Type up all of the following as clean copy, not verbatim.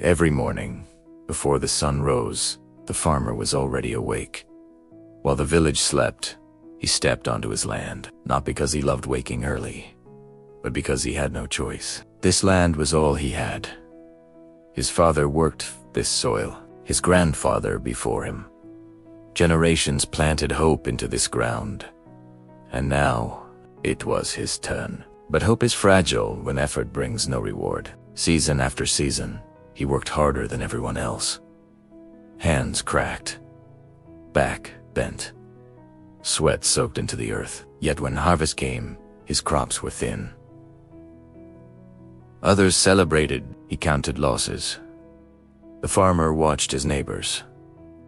Every morning, before the sun rose, the farmer was already awake. While the village slept, he stepped onto his land, not because he loved waking early, but because he had no choice. This land was all he had. His father worked this soil, his grandfather before him. Generations planted hope into this ground, and now it was his turn. But hope is fragile when effort brings no reward. Season after season, he worked harder than everyone else. Hands cracked, back bent, sweat soaked into the earth. Yet when harvest came, his crops were thin. Others celebrated, he counted losses. The farmer watched his neighbors.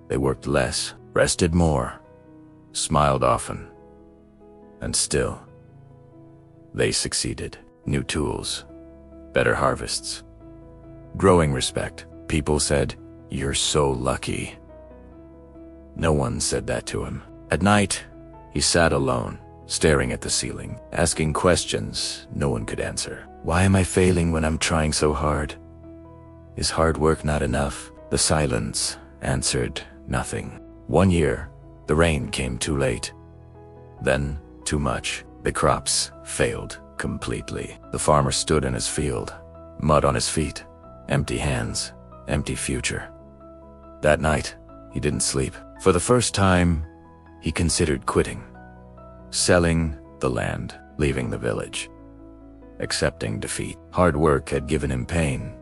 They worked less, rested more, smiled often. And still, they succeeded. New tools, better harvests, growing respect. People said, "You're so lucky." No one said that to him. At night, he sat alone, staring at the ceiling, asking questions no one could answer. Why am I failing when I'm trying so hard? Is hard work not enough? The silence answered nothing. One year, the rain came too late. Then, too much. The crops failed completely. The farmer stood in his field, mud on his feet, empty hands, empty future. That night, he didn't sleep. For the first time, he considered quitting, selling the land, leaving the village, accepting defeat. Hard work had given him pain,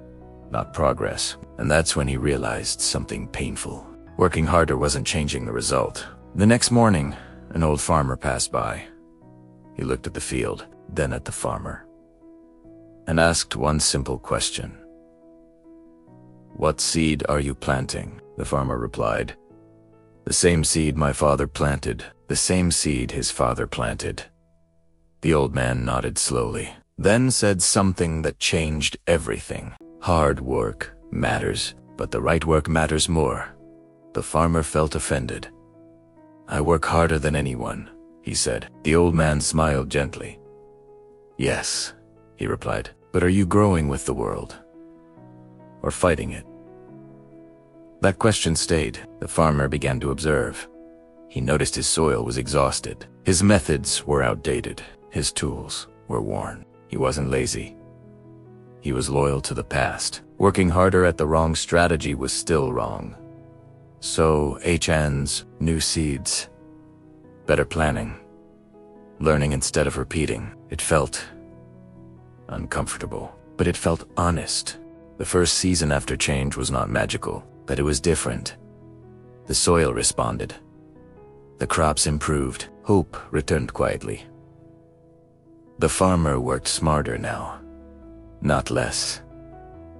not progress. And that's when he realized something painful. Working harder wasn't changing the result. The next morning, an old farmer passed by. He looked at the field, then at the farmer, and asked one simple question. "What seed are you planting?" The farmer replied, "The same seed my father planted, the same seed his father planted." The old man nodded slowly, then said something that changed everything. Hard work matters, but the right work matters more. The farmer felt offended. "I work harder than anyone," he said. The old man smiled gently. "Yes," he replied, "but are you growing with the world, or fighting it?" That question stayed. The farmer began to observe. He noticed his soil was exhausted. His methods were outdated. His tools were worn. He wasn't lazy. He was loyal to the past. Working harder at the wrong strategy was still wrong. So, HN's new seeds, better planning, learning instead of repeating. It felt uncomfortable, but it felt honest. The first season after change was not magical, but it was different. The soil responded. The crops improved. Hope returned quietly. The farmer worked smarter now, not less,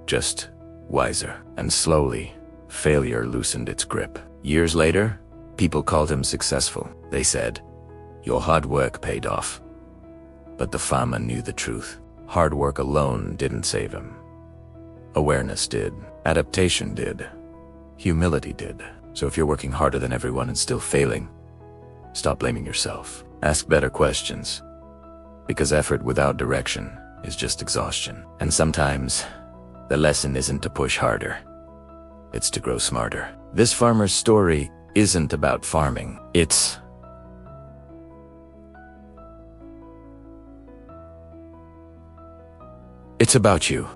just wiser. And slowly, failure loosened its grip. Years later, people called him successful. They said, "Your hard work paid off." But the farmer knew the truth. Hard work alone didn't save him. Awareness did. Adaptation did. Humility did. So if you're working harder than everyone and still failing, stop blaming yourself. Ask better questions. Because effort without direction is just exhaustion. And sometimes, the lesson isn't to push harder. It's to grow smarter. This farmer's story isn't about farming. It's about you.